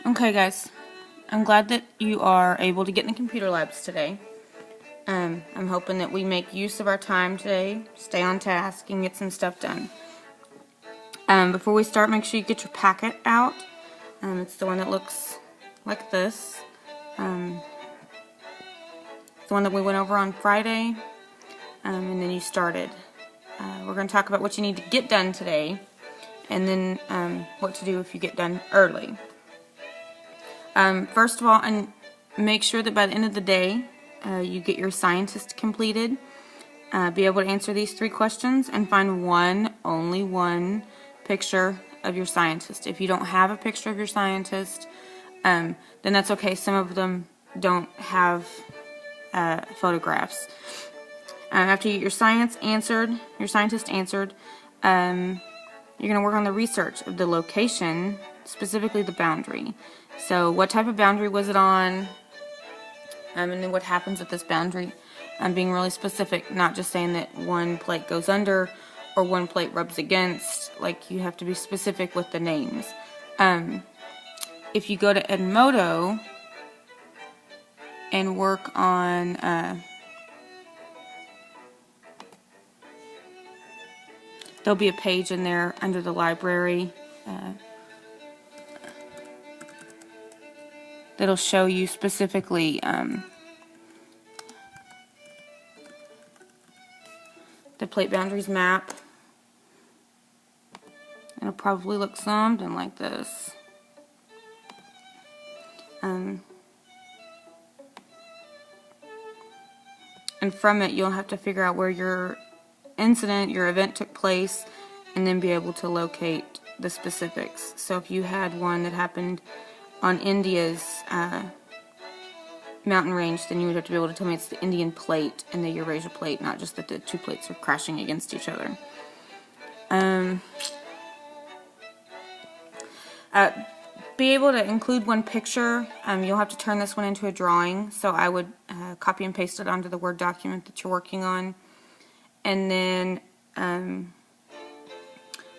Okay, guys, I'm glad that you are able to get in the computer labs today. I'm hoping that we make use of our time today, stay on task, and get some stuff done. Before we start, make sure you get your packet out. It's the one that looks like this. It's the one that we went over on Friday, and then you started. We're going to talk about what you need to get done today, and then what to do if you get done early. First of all, and make sure that by the end of the day, you get your scientist completed. Be able to answer these 3 questions and find only one picture of your scientist. If you don't have a picture of your scientist, then that's okay. Some of them don't have photographs. After you get your scientist answered, you're going to work on the research of the location, specifically the boundary. So what type of boundary was it on, and then what happens at this boundary. I'm being really specific, not just saying that one plate goes under or one plate rubs against. Like, you have to be specific with the names. If you go to Edmodo and work on there'll be a page in there under the library that'll show you specifically the plate boundaries map. It'll probably look something like this. And from it, you'll have to figure out where your event took place, and then be able to locate the specifics. So if you had one that happened on India's mountain range, then you would have to be able to tell me it's the Indian plate and the Eurasia plate, not just that the 2 plates are crashing against each other. Be able to include one picture. You'll have to turn this one into a drawing, so I would copy and paste it onto the Word document that you're working on. And then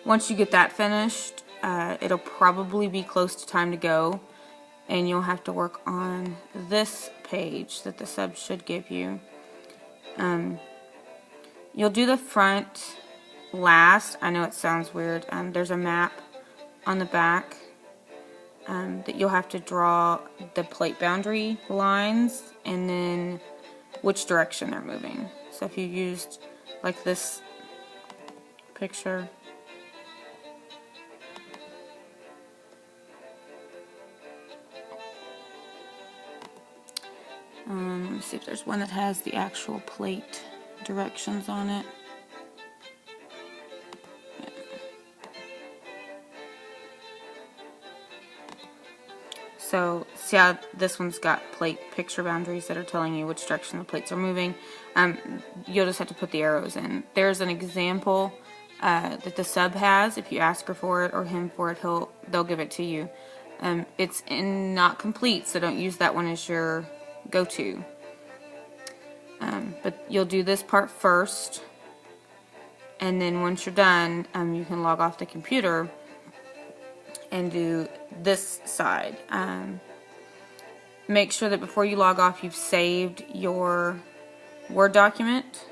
once you get that finished, it'll probably be close to time to go, and you'll have to work on this page that the sub should give you. You'll do the front last. I know it sounds weird. There's a map on the back that you'll have to draw the plate boundary lines and then which direction they're moving. So if you used like this picture, let me see if there's one that has the actual plate directions on it. Yeah. So see how this one's got plate picture boundaries that are telling you which direction the plates are moving. You'll just have to put the arrows in. There's an example that the sub has. If you ask her for it or him for it, they'll give it to you. It's not complete, so don't use that one as your go-to. But you'll do this part first, and then once you're done, you can log off the computer and do this side. Make sure that before you log off, you've saved your Word document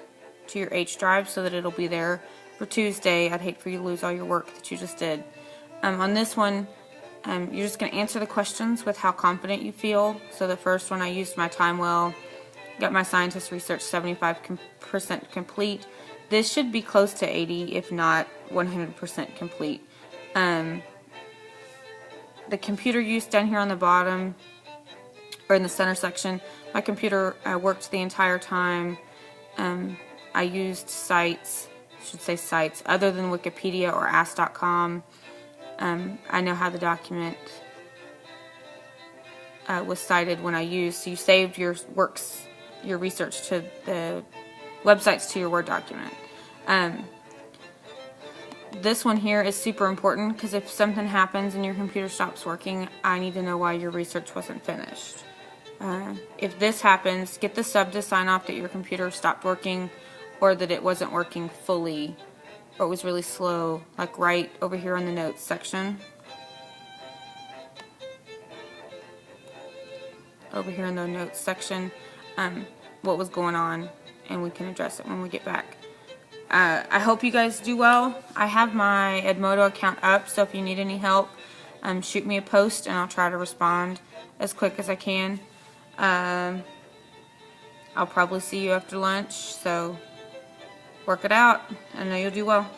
to your H drive so that it'll be there for Tuesday. I'd hate for you to lose all your work that you just did. On this one, you're just going to answer the questions with how confident you feel. So the first one, I used my time well, got my scientist research 75% complete. This should be close to 80, if not 100% complete. The computer use down here on the bottom, or in the center section, my computer worked the entire time. I used sites other than Wikipedia or Ask.com. I know how the document was cited when I used. So you saved your research to the websites to your Word document. This one here is super important because if something happens and your computer stops working, I need to know why your research wasn't finished. If this happens, get the sub to sign off that your computer stopped working or that it wasn't working fully or it was really slow, like right over here in the notes section. over here in the notes section what was going on, and we can address it when we get back. I hope you guys do well. I have my Edmodo account up, so if you need any help, shoot me a post and I'll try to respond as quick as I can. I'll probably see you after lunch, so work it out. I know you'll do well.